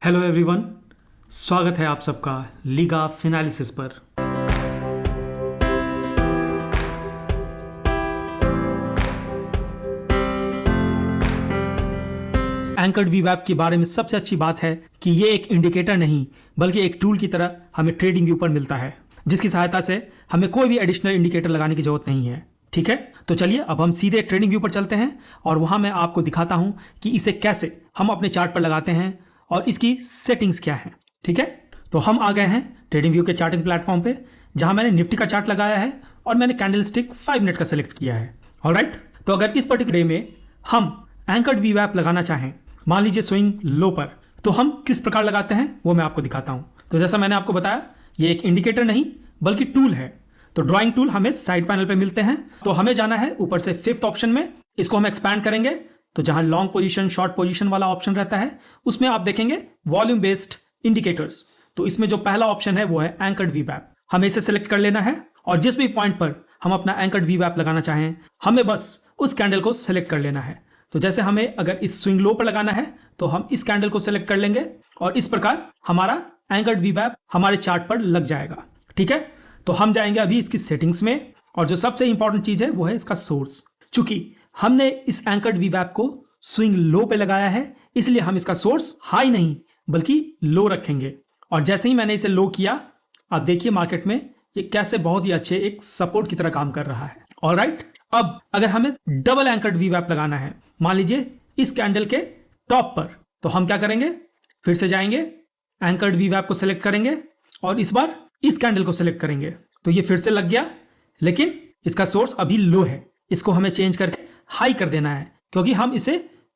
Hello everyone, स्वागत है आप सबका लीगा फिनालिसिस पर। एंकर्ड वीवैप के बारे में सबसे अच्छी बात है कि ये एक इंडिकेटर नहीं बल्कि एक टूल की तरह हमें ट्रेडिंग व्यू पर मिलता है, जिसकी सहायता से हमें कोई भी एडिशनल इंडिकेटर लगाने की जरूरत नहीं है। ठीक है, तो चलिए अब हम सीधे ट्रेडिंग व्यू पर चलते हैं और वहां मैं आपको दिखाता हूं कि इसे कैसे हम अपने चार्ट पर लगाते हैं और इसकी सेटिंग्स क्या है। ठीक है, तो हम आ गए हैं ट्रेडिंग व्यू के चार्टिंग प्लेटफॉर्म पे, जहां मैंने निफ्टी का चार्ट लगाया है और मैंने कैंडलस्टिक 5 मिनट का सेलेक्ट किया है। ऑलराइट, तो अगर इस पर्टिकुलर डे में हम एंकर्ड वीवैप लगाना चाहें, मान लीजिए स्विंग लो पर, तो हम किस प्रकार लगाते हैं वो मैं आपको दिखाता हूं। तो जैसा मैंने आपको बताया, ये एक इंडिकेटर नहीं बल्कि टूल है। तो ड्राइंग टूल हमें साइड पैनल पे मिलते हैं, तो हमें जाना है ऊपर से 5th ऑप्शन में। इसको हम एक्सपैंड करेंगे तो जहां लॉन्ग पोजीशन शॉर्ट पोजीशन वाला ऑप्शन रहता है उसमें आप देखेंगे वॉल्यूम बेस्ड इंडिकेटर्स। तो इसमें जो पहला ऑप्शन है वो है एंकर्ड वीवैप। हमें इसे सेलेक्ट कर लेना है और जिस भी पॉइंट पर हम अपना एंकर्ड वीवैप लगाना चाहें, हमें बस उस कैंडल को सेलेक्ट कर लेना है। तो जैसे हमें अगर इस स्विंग लो पर लगाना है तो हम इस कैंडल को सेलेक्ट कर लेंगे और इस प्रकार हमारा एंकर्ड वीवैप हमारे चार्ट पर लग जाएगा। ठीक है, तो हम जाएंगे अभी इसकी सेटिंग्स में और जो सबसे इंपॉर्टेंट चीज है वो है इसका सोर्स। चूंकि हमने इस एंकर्ड वीवैप को स्विंग लो पे लगाया है, इसलिए हम इसका सोर्स हाई नहीं बल्कि लो रखेंगे। और जैसे ही मैंने इसे लो किया, आप देखिए मार्केट में ये कैसे बहुत ही अच्छे एक सपोर्ट की तरह काम कर रहा है। ऑलराइट, अब अगर हमें डबल एंकर्ड वीवैप लगाना है, मान लीजिए इस कैंडल के टॉप पर, तो हम क्या करेंगे, फिर से जाएंगे एंकर्ड वीवैप को सिलेक्ट करेंगे और इस बार इस कैंडल को सिलेक्ट करेंगे। तो ये फिर से लग गया, लेकिन इसका सोर्स अभी लो है। इसको हमें चेंज करके हाई कर देना है क्योंकि हम इसे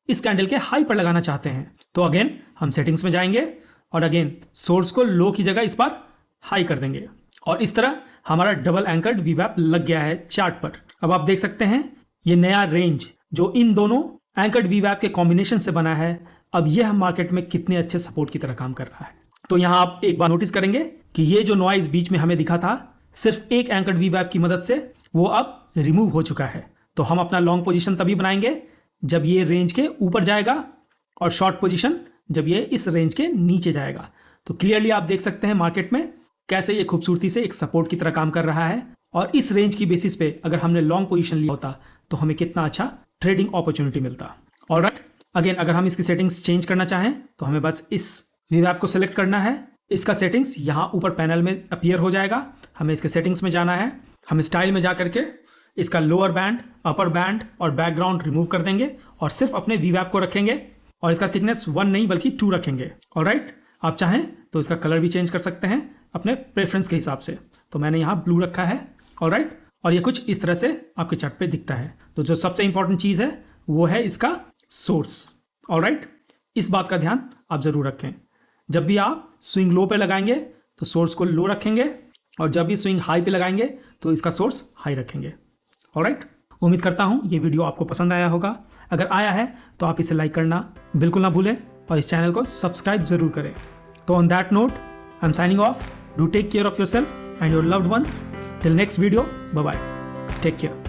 इस कैंडल के हाई पर लगाना चाहते हैं। तो अगेन हम सेटिंग्स में जाएंगे और अगेन सोर्स को लो की जगह इस बार हाई कर देंगे और इस तरह हमारा डबल एंकर्ड वीवैप लग गया है चार्ट पर। अब आप देख सकते हैं ये नया रेंज जो इन दोनों एंकर्ड वीवैप के कॉम्बिनेशन से बना है, अब यह मार्केट में कितने अच्छे सपोर्ट की तरह काम कर रहा है। तो यहां आप एक बार नोटिस करेंगे कि ये जो नॉइज बीच में हमें दिखा था सिर्फ एक एंकर्ड वीवैप की मदद से, वो अब रिमूव हो चुका है। तो हम अपना लॉन्ग पोजीशन तभी बनाएंगे जब ये रेंज के ऊपर जाएगा और शॉर्ट पोजीशन जब ये इस रेंज के नीचे जाएगा। तो क्लियरली आप देख सकते हैं मार्केट में कैसे ये खूबसूरती से एक सपोर्ट की तरह काम कर रहा है और इस रेंज की बेसिस पे अगर हमने लॉन्ग पोजीशन लिया होता तो हमें कितना अच्छा ट्रेडिंग अपॉर्चुनिटी मिलता। ऑलराइट, अगेन अगर हम इसकी सेटिंग्स चेंज करना चाहें तो हमें बस इस वीवैप को सिलेक्ट करना है। इसका सेटिंग्स यहाँ ऊपर पैनल में अपीयर हो जाएगा। हमें इसके सेटिंग्स में जाना है, हम स्टाइल में जा करके इसका लोअर बैंड, अपर बैंड और बैकग्राउंड रिमूव कर देंगे और सिर्फ अपने वीवैप को रखेंगे और इसका थिकनेस 1 नहीं बल्कि 2 रखेंगे। ऑलराइट, आप चाहें तो इसका कलर भी चेंज कर सकते हैं अपने प्रेफरेंस के हिसाब से। तो मैंने यहाँ ब्लू रखा है। ऑलराइट, और ये कुछ इस तरह से आपके चार्ट पे दिखता है। तो जो सबसे इंपॉर्टेंट चीज़ है वो है इसका सोर्स। ऑलराइट, इस बात का ध्यान आप ज़रूर रखें। जब भी आप स्विंग लो पे लगाएंगे तो सोर्स को लो रखेंगे और जब भी स्विंग हाई पे लगाएंगे तो इसका सोर्स हाई रखेंगे। ऑलराइट, उम्मीद करता हूँ ये वीडियो आपको पसंद आया होगा। अगर आया है तो आप इसे लाइक करना बिल्कुल ना भूलें और इस चैनल को सब्सक्राइब जरूर करें। तो on that note I am signing off. Do take care of yourself and your loved ones. Till next video, bye bye, take care.